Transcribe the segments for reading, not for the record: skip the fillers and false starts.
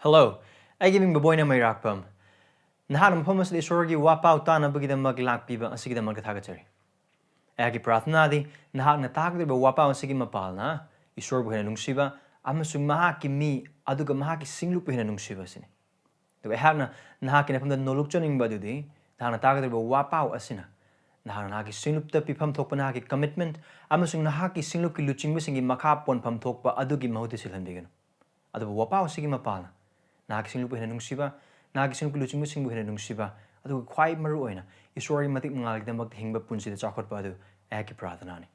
Hello, I giving baboy na may rakpam. Nahanam pamas di sorgi wapaw ta na bagida maglak piba ang sige magkatagachari. Agi prathna di nahak na takdi ba wapaw ang sige mapal na isor buhay na nungsiba amasung mahaki mi aduga mahaki singlup buhay na nungsiba sini. Diba ehak na nahaki na pamda nolukchoning ba dudi nahak na takdi ba wapaw asina. Nahak na nahaki singlup ta pipam thok pa nahaki commitment amasung nahaki singlup ki luching ba singi makapon pam thok pa adugi mahuti silhan bigano. Adu ba wapaw sige mapal na. Nahakising lupa hinanong siba, nahakising luching mo sing buhay hinanong siba, at quite maruoy na, isori matik mga na maghingba punsi na chakot pa ado, eki pratana ni.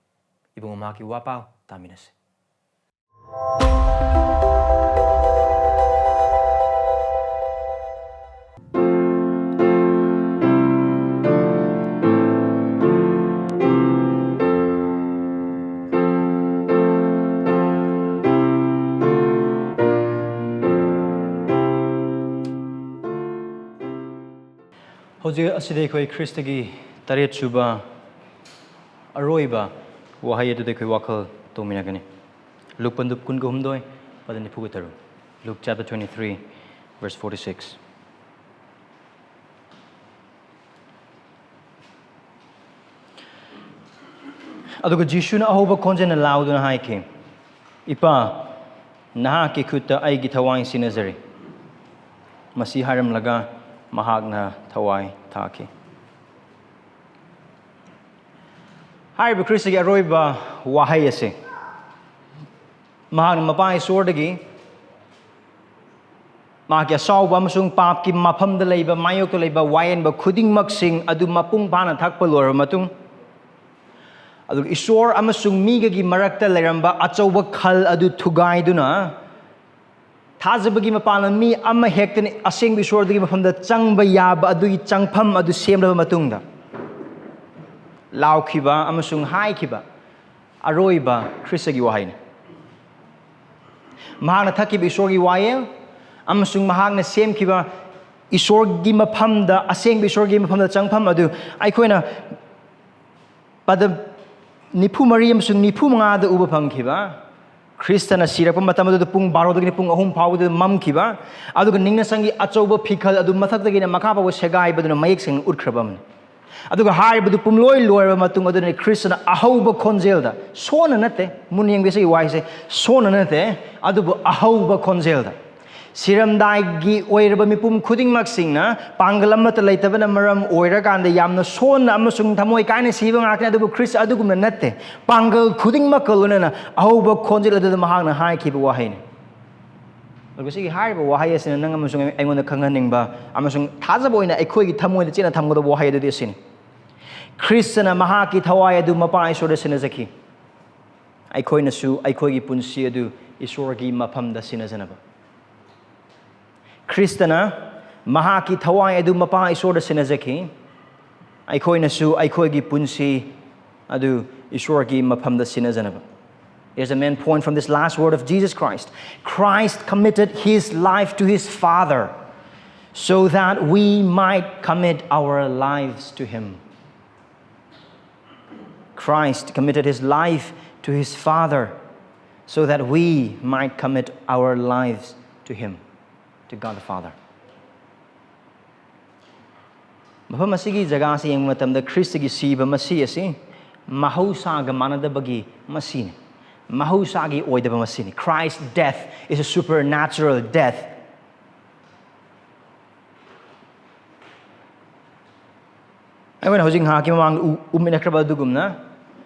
Ibang umaki wapaw, taminas. Hojig aside koi Kristagi Taretsuba aroiba Wahei adu koi wakal tomina gani. Luke pandup kun ko humdoy padani pugitaru. Luke chapter 23 verse 46. Aduga Jishu na ahoba konjen na laudo na haike. Ipa nahakki khutta eigi thawai sinnajari. Masiharam laga mahak na thawai thaki. Hariba Kristagi aroiba Wahei ase. Mahak na mapai sordagi mahak asawba amasung pap ki mafam da leiba mayok da leiba wayen ba khuding maksing adu mapung bana thakpa lor matung adu isor amasung miga gi marakta leramba achauba khal adu thugai duna Thazabagi mapana mi ama hekten aseng bisordagi mafamda changba yaba adui changpham adu semraba matungda laukhiba amasung haikhiba aroiba Kristagi Wahei mahakna thakkiba isorgi wayel amasung mahakna semkhiba isorgi mafamda aseng bisorgi mafamda changpham adu aikoina pada nipu mari amasung nipu manga da uba phangkhiba Kristana sirakpa matam adu pung 12 dagini pung 3 phawdu mamkhiba aduga ningna sangi achauba phikhal adu mathakdagina makhapaw segai baduna mayek sing utkrabam aduga haibadu pumloi loiba matung aduna Kristana ahauba khonjelda sona nate munyeng besi waise sona nate adubu ahauba khonjelda siramdai gi oiraba mipum khuding maksingna pangalam mata leitabana maram oira kanda yamna sona amasung thamoi kaina siba ngakna adubu Krist adugumna natte pangal khuding makaluna na ahauba khonjel adu mahangna haikhiba Wahei ni algusigi haiba Wahei asina nang amasung aingonda khanganingba amasung thajaba oina aikhoigi thamoida chena thamgoda Wahei adu asini Kristana mahaki thawai adu mapa isor sinajaki aikhoina su aikhoigi punsi adu isorgi maphamda sinajanaba Kristana mahaki thawai adu mapa isor sinajaki aikhoina su aikhoigi punsi adu isorgi maphamda sinajanaba. Here's the main point from this last word of Jesus Christ. Christ committed his life to his Father so that we might commit our lives to him. Christ committed his life to his Father so that we might commit our lives to him, to God the Father. Mafam asigi jaga si yang matamda Kristagi siba masi asi mahausaga manadabagi masini. Mahusagi oidaba masini. Christ's death is a supernatural death. I went hosing hakim among uminakraba dugumna.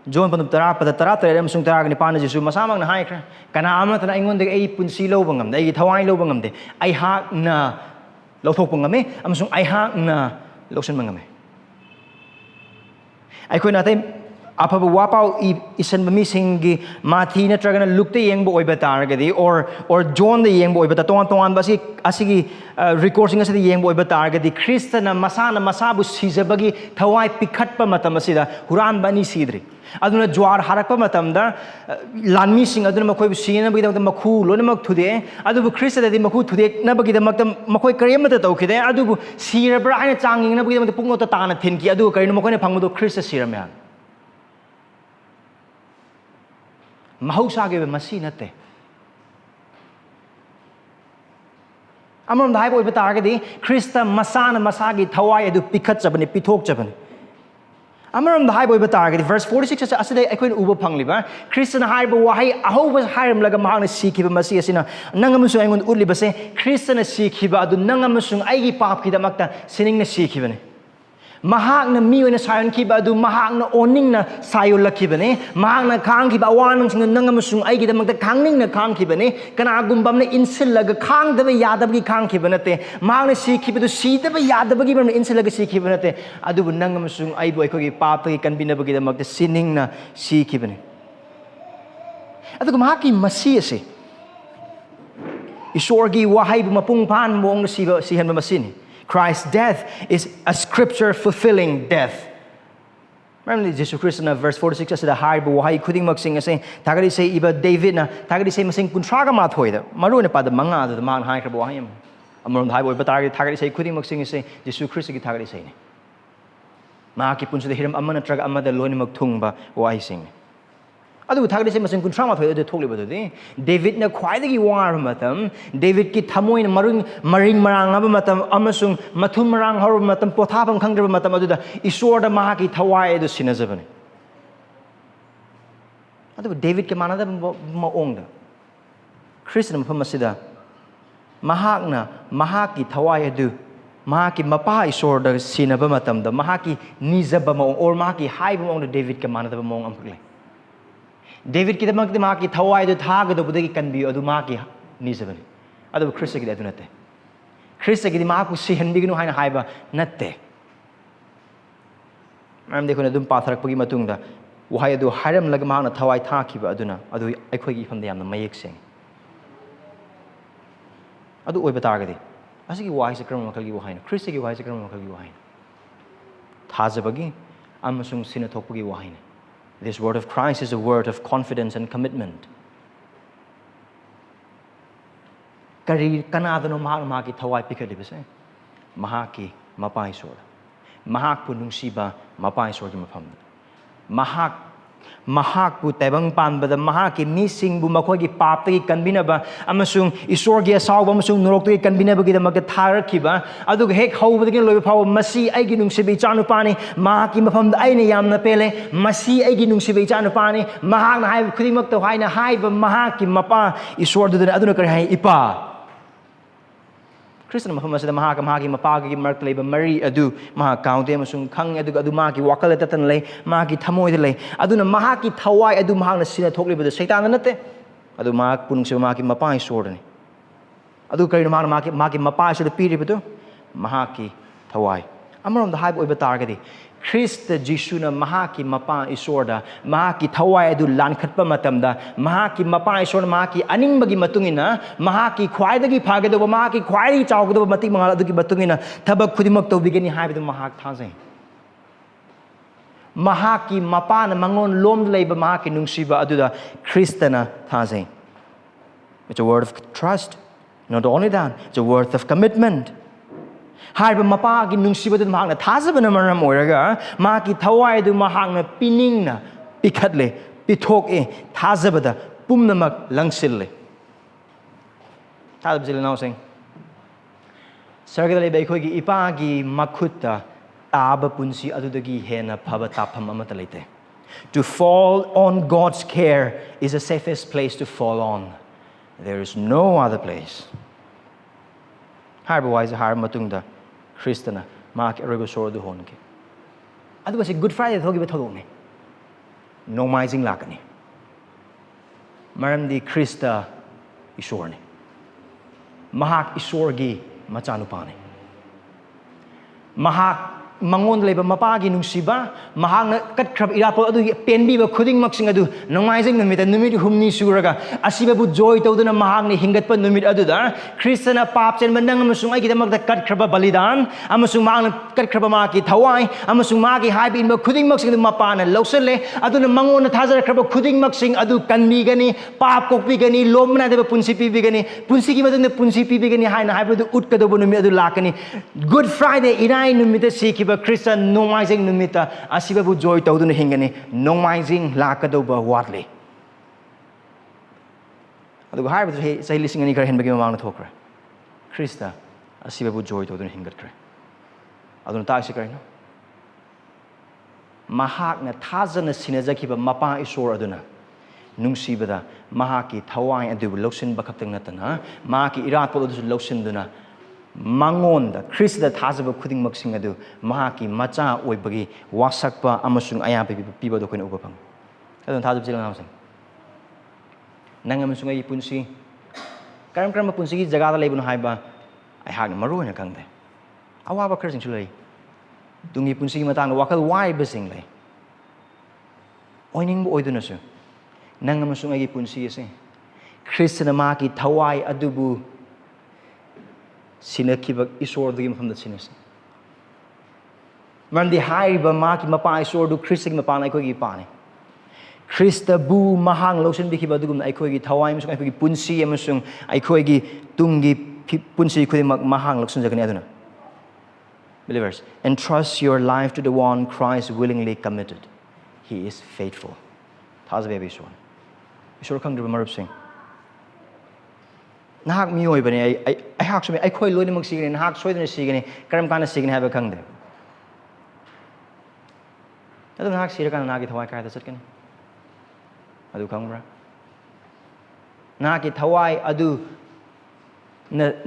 John pandup tara pada tara tara amasung tara ni pana Jesu masamang na haikra. Kana ama tana ingon de ay punsi lo bangam de ay thawai lo bangam de ay hak na lothok bangame amasung ay hak na losen bangame. Ay ko natay apaba wapaw isan bamisinggi mathi na tragana lukte yengbo oiba targadi or John the yengbo oiba tongan basi asigi recording asidi yengbo oiba targadi Krista na masana masabu sizabagi thawai pikhatpa matam asida huran bani sidri aduna jwar harakpa matamda lanmi sing aduna makhoi sina bagi da makhu lone mak thude adu Krista da makhu thude na bagi da maktam makhoi karemata tawkhide adu sirabra aina changing na bagi da pungota tana thenki adu karino makhoi na phangmudo Krista siramya mahusagi ba masi nate ꯑꯃꯔꯣꯝꯗ ꯍꯥꯏꯕ ꯑꯣꯏꯕ ꯇꯥꯔꯒꯗꯤ Christ ꯃꯁꯥꯅ ꯃꯁꯥꯒꯤ ꯊꯋꯥꯏ ꯑꯗꯨ ꯄꯤꯈꯠꯆꯕꯅꯤ ꯄꯤꯊꯣꯛꯆꯕꯅꯤ ꯑꯃꯔꯣꯝꯗ ꯍꯥꯏꯕ ꯑꯣꯏꯕ ꯇꯥꯔꯒꯗꯤ ꯚꯔꯁ 46 ꯑꯁꯤꯗ ꯑꯩꯈꯣꯏꯅ ꯎꯕ ꯐꯪꯂꯤꯕ ꯈ꯭ꯔꯤꯁꯇꯅ ꯍꯥꯏꯔꯤꯕ ꯋꯥꯍꯩ ꯑꯍꯧꯕ ꯍꯥꯏꯔꯝꯂꯒ ꯃꯍꯥꯛꯅ ꯁꯤꯈꯤꯕ ꯃꯁꯤ ꯑꯁꯤꯅ ꯅꯪ ꯑꯃꯁꯨꯡ ꯑꯩꯉꯣꯟꯗ ꯎꯠꯂꯤꯕꯁꯦ ꯈ꯭ꯔꯤꯁꯇꯅ ꯁꯤꯈꯤꯕ ꯑꯗꯨ ꯅꯪ ꯑꯃꯁꯨꯡ ꯑꯩꯒꯤ ꯄꯥꯞꯀꯤꯗꯃꯛꯇ ꯁꯤꯅꯤꯡꯅ ꯁꯤꯈꯤꯕꯅꯤ ꯃꯍꯥꯛꯅ ꯃꯤ ꯑꯣꯏꯅ ꯁꯥꯌꯣꯟꯈꯤꯕ ꯑꯗꯨ ꯃꯍꯥꯛꯅ ꯑꯣꯟꯅꯤꯡꯅ ꯁꯥꯌꯣꯜꯂꯛꯈꯤꯕꯅꯤ ꯃꯍꯥꯛꯅ ꯈꯥꯡꯈꯤꯕ ꯑꯋꯥꯅꯨꯡꯁꯤꯡꯗꯨ ꯅꯪ ꯑꯃꯁꯨꯡ ꯑꯩꯒꯤꯗꯃꯛꯇ ꯈꯥꯡꯅꯤꯡꯅ ꯈꯥꯡꯈꯤꯕꯅꯤ ꯀꯅꯥꯒꯨꯝꯕ ꯑꯃꯅ ꯏꯟꯁꯤꯜꯂꯒ ꯈꯥꯡꯗꯕ ꯌꯥꯗꯕꯒꯤ ꯈꯥꯡꯈꯤꯕ ꯅꯠꯇꯦ ꯃꯍꯥꯛꯅ ꯁꯤꯈꯤꯕꯗꯨ ꯁꯤꯗꯕ ꯌꯥꯗꯕꯒꯤ ꯃꯔꯝꯅ ꯏꯟꯁꯤꯜꯂꯒ ꯁꯤꯈꯤꯕ ꯅꯠꯇꯦ ꯑꯗꯨꯕꯨ ꯅꯪ ꯑꯃꯁꯨꯡ ꯑꯩꯕꯨ ꯑꯩꯈꯣꯏꯒꯤ ꯄꯥꯞꯇꯒꯤ ꯀꯟꯕꯤꯅꯕꯒꯤꯗꯃꯛꯇ ꯁꯤꯅꯤꯡꯅ ꯁꯤꯈꯤꯕꯅꯤ ꯑꯗꯨꯒ ꯃꯍꯥꯛꯀꯤ ꯃꯁꯤ ꯑꯁꯤ ꯏꯁꯣꯔꯒꯤ ꯋꯥꯍꯩꯕꯨ ꯃꯄꯨꯡ ꯐꯥꯍꯟꯕ ꯃꯑꯣꯡꯗ ꯁꯤꯍꯟꯕ ꯃꯁꯤꯅꯤ Christ's death is a scripture fulfilling death. Remember Jesus Christ in verse 46 asida hariba wahai khudingmaksing ase thagari sei iba David na thagari sei masing kunthraga mathoida maru ne pada manga adu mang hai khra wahai amron hai boi batar thagari sei khudingmaksing ase Jesus Christ gi thagari sei ne ma ki punsu de hiram amana traga amada loimak thungba wahai sing ꯑꯗꯨꯕꯨ ꯊꯥꯒꯠꯂꯤꯁꯦ ꯃꯁꯤꯡ 38 ꯑꯗꯨ ꯊꯣꯛꯂꯤꯕꯗꯨꯗꯤ ꯗꯦꯕꯤꯠꯅ ꯈ꯭ꯋꯥꯏꯗꯒꯤ ꯋꯥꯔꯕ ꯃꯇꯝ ꯗꯦꯕꯤꯠꯀꯤ ꯊꯃꯣꯏꯅ ꯃꯔꯤꯡ ꯃꯔꯥꯡꯉꯕ ꯃꯇꯝ ꯑꯃꯁꯨꯡ ꯃꯊꯨꯝ ꯃꯔꯥꯡ ꯍꯧꯔꯕ ꯃꯇꯝ ꯄꯣꯊꯥꯐꯝ ꯈꯪꯗ꯭ꯔꯕ ꯃꯇꯝ ꯑꯗꯨꯗ ꯏꯁꯣꯔꯗ ꯃꯍꯥꯛꯀꯤ ꯊꯋꯥꯏ ꯑꯗꯨ ꯁꯤꯟꯅꯖꯕꯅꯤ ꯑꯗꯨꯕꯨ ꯗꯦꯕꯤꯠꯀ ꯃꯥꯟꯅꯗꯕ ꯃꯑꯣꯡꯗ ꯈ꯭ꯔꯤꯁꯇꯅ ꯃꯐꯝ ꯑꯁꯤꯗ ꯃꯍꯥꯛꯅ ꯃꯍꯥꯛꯀꯤ ꯊꯋꯥꯏ ꯑꯗꯨ ꯃꯍꯥꯛꯀꯤ ꯃꯄꯥ ꯏꯁꯣꯔꯗ ꯁꯤꯟꯅꯕ ꯃꯇꯝꯗ ꯃꯍꯥꯛꯀꯤ ꯅꯤꯖꯕ ꯃꯑꯣꯡ ꯑꯣꯔ ꯃꯍꯥꯛꯀꯤ ꯍꯥꯏꯕ ꯃꯑꯣꯡꯗ ꯗꯦꯕꯤꯠꯀ ꯃꯥꯟꯅꯗꯕ ꯃꯑꯣꯡ ꯑꯃꯈꯛ ꯂꯩ David maki thawai du thaga do budagi kanbi adu maki nizabani adu Christ gi adu natte Christ gi ma ku sihan biginu haina haiba natte am dekho na dum patharak pagi matungda wahai adu hairam lag ma na thawai tha khiba aduna adu aikhoi gi famda yamna mayek seng adu oi batagadi asigi wahai se kram makal gi wahai na Christ gi wahai se kram makal gi wahai thajabagi amasung sina thokpagi wahai na This word of Christ is a word of confidence and commitment. Kari kanadano mahaki thawai pikadibase. Mahaki mapai sor. Mahak pu nungsiba mapai sor gi mafam. Mahak pu taibang panbada mahaki mising bu makhoi paptagi kanbinaba amasung isorgi asawba amasung norokgi kanbinaba gi damak tharakhiba adu hek hawbadagi loiba phaw masi aigi nungsibi chanu pani mahaki mafam da aina yamna pele masi aigi nungsibi chanu pani mahakna hai khudimak to haina haiba mahaki mapa isor du aduna kari hai ipa Christian mafam asida mahaki mapagi mark leba mari adu maha kaunte amasung khang adu maki wakal tatan lei maki thamoi lei aduna mahaki thawai adu mahakna sina thokliba saitan natte adu mahak punungse maki mapai sordani adu kari maki mapai sord piribidu mahaki thawai amarom da haib oiba targadi Christa Jisuna mahaki mapa isorda mahaki thawai adu lankhatpa matamda mahaki mapa isorda mahaki aningbagi matungina mahaki khwaidagi phagado mahaki khwaidagi chawgado matik mangal adugi matungina thabak khudimak tobigani haibidu mahak thajai mahaki mapa na mangon lom leiba mahaki nungsiba aduda Christana thajai It's a word of trust not only that it's a word of commitment Haiba mapagi nungsibadu mahakna thajabana maram oiraga maki thawai du mahakna piningna pikhatle pithoke thajabada pumnamak langsille thajabjil now saying sargadale bai khoi gi ipagi makhutta aba punsi adudagi hena phaba tapham amata leite To fall on God's care is the safest place to fall on There is no other place Haiba wise har matungda Christana mark ergo sor du honke adu was Good Friday thogi bethodone nomizing lakani maram di Christa isorne mahak isorgi machanupane mahak mangon leba mapagi nungsiba mahakna katkrab irapol adu penbiba khudingmaksing adu nomizing numit humni suraga asiba bu joy tawduna mahakni hingatpa numit aduda Christana papchen mandang amasung ai gidamak da katkraba balidan amasung mahakna katkraba maki thawai amasung maki haibi inba khudingmaksing adu mapana lawselle aduna mangon thajara kraba khudingmaksing adu kanbigani pap kokbigani lomna deba punsi pibigani punsi gi maduna punsi pibigani haina haibu utkadabu numit adu lakani Good Friday irai numit sikiba Christian nomizing numita asibabu joy tawduna hingani nomizing lakadoba watli adu haibu sei lising ani kar henbagi mamang thokra Christa ꯑꯁꯤꯕꯕꯨ ꯖꯣꯏ ꯇꯧꯗꯨꯅ ꯍꯤꯡꯒꯠꯈ꯭ꯔꯦ ꯑꯗꯨꯅ ꯇꯥꯛꯏꯁꯤ ꯀꯔꯤꯅꯣ ꯃꯍꯥꯛꯅ ꯊꯥꯖꯅ ꯁꯤꯟꯅꯖꯈꯤꯕ ꯃꯄꯥ ꯏꯁꯣꯔ ꯑꯗꯨꯅ ꯅꯨꯡꯁꯤꯕꯗ ꯃꯍꯥꯛꯀꯤ ꯊꯋꯥꯏ ꯑꯗꯨꯕꯨ ꯂꯧꯁꯤꯟꯕ ꯈꯛꯇꯪ ꯅꯠꯇꯅ ꯃꯍꯥꯛꯀꯤ ꯏꯔꯥꯠꯄꯣꯠ ꯑꯗꯨꯁꯨ ꯂꯧꯁꯤꯟꯗꯨꯅ ꯃꯉꯣꯟꯗ ꯈ꯭ꯔꯤꯁꯇꯗ ꯊꯥꯖꯕ ꯈꯨꯗꯤꯡꯃꯛꯁꯤꯡ ꯑꯗꯨ ꯃꯍꯥꯛꯀꯤ ꯃꯆꯥ ꯑꯣꯏꯕꯒꯤ ꯋꯥꯁꯛꯄ ꯑꯃꯁꯨꯡ ꯑꯌꯥꯕ ꯄꯤꯕꯗꯨ ꯑꯩꯈꯣꯏꯅ ꯎꯕ ꯐꯪꯏ ꯑꯗꯨꯅ ꯊꯥꯖꯕ ꯏꯆꯤꯜ ꯏꯅꯥꯎꯁꯤꯡ ꯅꯪ ꯑꯃꯁꯨꯡ ꯑꯩꯒꯤ ꯄꯨꯟꯁꯤ ꯀꯔꯝꯕ ꯄꯨꯟꯁꯤꯒꯤ ꯖꯒꯥꯗ ꯂꯩꯕꯅꯣ ꯍꯥꯏꯕ ꯑꯩꯍꯥꯛꯅ ꯃꯔꯨ ꯑꯣꯏꯅ ꯈꯪꯗꯦ ꯑꯋꯥꯕ ꯈꯔꯁꯤꯡꯁꯨ ꯂꯩ ꯇꯨꯡꯒꯤ ꯄꯨꯟꯁꯤꯒꯤ ꯃꯇꯥꯡꯗ ꯋꯥꯈꯜ ꯋꯥꯔꯤꯕꯁꯤꯡ ꯂꯩ ꯑꯣꯏꯅꯤꯡꯕ ꯑꯣꯏꯗꯨꯅꯁꯨ ꯅꯪ ꯑꯃꯁꯨꯡ ꯑꯩꯒꯤ ꯄꯨꯟꯁꯤ ꯑꯁꯤ ꯈ꯭ꯔꯤꯁꯇꯅ ꯃꯍꯥꯛꯀꯤ ꯊꯋꯥꯏ ꯑꯗꯨꯕꯨ ꯁꯤꯟꯅꯈꯤꯕ ꯏꯁꯣꯔꯗꯨꯒꯤ ꯃꯐꯝꯗ ꯁꯤꯟꯅꯁꯤ ꯃꯔꯝꯗꯤ ꯍꯥꯏꯔꯤꯕ ꯃꯍꯥꯛꯀꯤ ꯃꯄꯥ ꯏꯁꯣꯔꯗꯨ ꯈ꯭ꯔꯤꯁꯇꯒꯤ ꯃꯄꯥꯅ ꯑꯩꯈꯣꯏꯒꯤ ꯏꯄꯥꯅꯤ ꯈ꯭ꯔꯤꯁꯇꯕꯨ ꯃꯍꯥꯛ ꯂꯧꯁꯤꯟꯕꯤꯈꯤꯕ ꯑꯗꯨꯒꯨꯝꯅ ꯑꯩꯈꯣꯏꯒꯤ ꯊꯋꯥꯏ ꯑꯃꯁꯨꯡ ꯑꯩꯈꯣꯏꯒꯤ ꯄꯨꯟꯁꯤ ꯑꯃꯁꯨꯡ ꯑꯩꯈꯣꯏꯒꯤ ꯇꯨꯡꯒꯤ ꯄꯨꯟꯁꯤ ꯈꯨꯗꯤꯡꯃꯛ ꯃꯍꯥꯛ ꯂꯧꯁꯤꯟꯖꯒꯅꯤ ꯑꯗꯨꯅ Believers, entrust your life to the one Christ willingly committed. He is faithful. ꯊꯥꯖꯕ ꯌꯥꯕ ꯏꯁꯣꯔ ꯏꯁꯣꯔ ꯈꯪꯗ꯭ꯔꯤꯕ ꯃꯔꯨꯞꯁꯤꯡ ꯅꯍꯥꯛ ꯃꯤꯑꯣꯏꯕꯅꯤ ꯑꯩꯍꯥꯛꯁꯨ ꯑꯩꯈꯣꯏ ꯂꯣꯏꯅꯃꯛ ꯁꯤꯒꯅꯤ ꯅꯍꯥꯛ ꯁꯣꯏꯗꯅ ꯁꯤꯒꯅꯤ ꯀꯔꯝ ꯀꯥꯟꯗ ꯁꯤꯒꯅꯤ ꯍꯥꯏꯕ ꯈꯪꯗꯦ ꯑꯗꯨ ꯅꯍꯥꯛ ꯁꯤꯔꯀꯥꯟꯗ ꯅꯍꯥꯛꯀꯤ ꯊꯋꯥꯏ ꯀꯥꯏꯗ ꯆꯠꯀꯅꯤ ꯑꯗꯨ ꯈꯪꯕ꯭ꯔꯥ ꯅꯍꯥꯛꯀꯤ ꯊꯋꯥꯏ ꯑꯗꯨ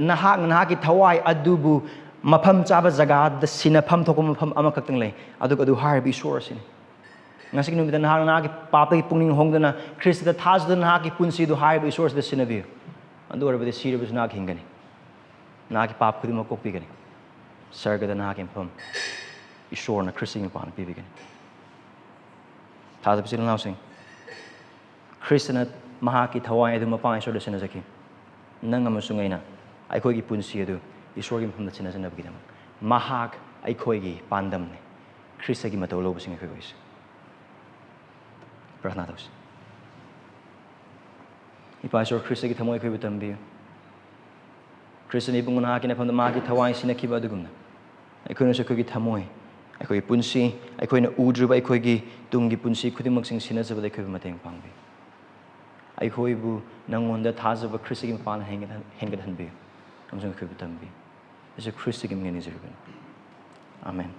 ꯅꯍꯥꯛꯀꯤ ꯊꯋꯥꯏ ꯑꯗꯨꯕꯨ ꯃꯐꯝ ꯆꯥꯕ ꯖꯒꯥꯗ ꯁꯤꯟꯅꯐꯝ ꯊꯣꯛꯄ ꯃꯐꯝ ꯑꯃꯈꯛꯇꯪ ꯂꯩ ꯑꯗꯨꯒ ꯑꯗꯨ ꯍꯥꯏꯔꯤꯕ ꯏꯁꯣꯔ ꯑꯁꯤꯅꯤ ꯉꯁꯤꯒꯤ ꯅꯨꯃꯤꯠꯇ ꯅꯍꯥꯛꯀꯤ ꯄꯥꯞꯇꯒꯤ ꯄꯨꯛꯅꯤꯡ ꯍꯣꯡꯗꯨꯅ ꯈ꯭ꯔꯤꯁꯇꯗ ꯊꯥꯖꯗꯨꯅ ꯅꯍꯥꯛꯀꯤ ꯄꯨꯟꯁꯤꯗꯨ ꯍꯥꯏꯔꯤꯕ ꯏꯁꯣꯔꯁꯤꯗ ꯁꯤꯟꯅꯕꯤꯌꯨ ꯑꯗꯨ ꯑꯣꯏꯔꯕꯗꯤ ꯁꯤꯔꯕꯁꯨ ꯅꯍꯥꯛ ꯍꯤꯡꯒꯅꯤ ꯅꯍꯥꯛꯀꯤ ꯄꯥꯞ ꯈꯨꯗꯤꯡꯃꯛ ꯀꯣꯛꯄꯤꯒꯅꯤ ꯁꯔꯒꯗ ꯅꯍꯥꯛꯀꯤ ꯃꯐꯝ ꯏꯁꯣꯔꯅ ꯈ꯭ꯔꯤꯁꯇꯒꯤ ꯃꯄꯥꯟꯗ ꯄꯤꯕꯤꯒꯅꯤ ꯊꯥꯖꯕ ꯏꯆꯤꯜ ꯏꯅꯥꯎꯁꯤꯡ ꯈ꯭ꯔꯤꯁꯇꯅ ꯃꯍꯥꯛꯀꯤ ꯊꯋꯥꯏ ꯑꯗꯨ ꯃꯄꯥ ꯏꯁꯣꯔꯗ ꯁꯤꯟꯅꯖꯈꯤ ꯅꯪ ꯑꯃꯁꯨꯡ ꯑꯩꯅ ꯑꯩꯈꯣꯏꯒꯤ ꯄꯨꯟꯁꯤ ꯑꯗꯨ ꯏꯁꯣꯔꯒꯤ ꯃꯐꯝꯗ ꯁꯤꯟꯅꯖꯅꯕꯒꯤꯗꯃꯛ ꯃꯍꯥꯛ ꯑꯩꯈꯣꯏꯒꯤ ꯄꯥꯟꯗꯝꯅꯤ ꯈ꯭ꯔꯤꯁꯇꯒꯤ ꯃꯇꯧ ꯂꯧꯕꯁꯤꯡ ꯑꯩꯈꯣꯏ ꯑꯣꯏꯁꯤ ꯄ꯭ꯔꯥꯊꯅꯥ ꯇꯧꯁꯤ ꯏꯄꯥ ꯏꯁꯣꯔ ꯈ꯭ꯔꯤꯁꯇꯒꯤ ꯊꯃꯣꯏ ꯑꯩꯈꯣꯏꯕꯨ ꯇꯝꯕꯤꯌꯨ ꯈ꯭ꯔꯤꯁꯇꯅ ꯏꯕꯨꯡ ꯅꯍꯥꯛꯀꯤ ꯃꯐꯝꯗ ꯃꯍꯥꯛꯀꯤ ꯊꯋꯥꯏ ꯁꯤꯟꯅꯈꯤꯕ ꯑꯗꯨꯒꯨꯝꯅ ꯑꯩꯈꯣꯏꯅꯁꯨ ꯑꯩꯈꯣꯏꯒꯤ ꯊꯃꯣꯏ ꯑꯩꯈꯣꯏꯒꯤ ꯄꯨꯟꯁꯤ ꯑꯩꯈꯣꯏꯅ ꯎꯗ꯭ꯔꯤꯕ ꯑꯩꯈꯣꯏꯒꯤ ꯇꯨꯡꯒꯤ ꯄꯨꯟꯁꯤ ꯈꯨꯗꯤꯡꯃꯛꯁꯤꯡ ꯁꯤꯟꯅꯖꯕꯗ ꯑꯩꯈꯣꯏꯕꯨ ꯃꯇꯦꯡ ꯄꯥꯡꯕꯤꯌꯨ ꯑꯩꯈꯣꯏꯕꯨ ꯅꯪꯉꯣꯟꯗ ꯊꯥꯖꯕ ꯈ꯭ꯔꯤꯁꯇꯒꯤ ꯃꯄꯥꯟ ꯍꯦꯟꯒꯠꯍꯟꯕꯤꯌꯨ ꯑꯃꯁꯨꯡ ꯑꯩꯈꯣꯏꯕꯨ ꯇꯝꯕꯤꯌꯨ ꯑꯩꯁꯨ ꯈ꯭ꯔꯤꯁꯇꯒꯤ ꯃꯤꯡ ꯅꯤꯖꯔꯤꯕꯅꯤ ꯑꯥꯃꯦꯟ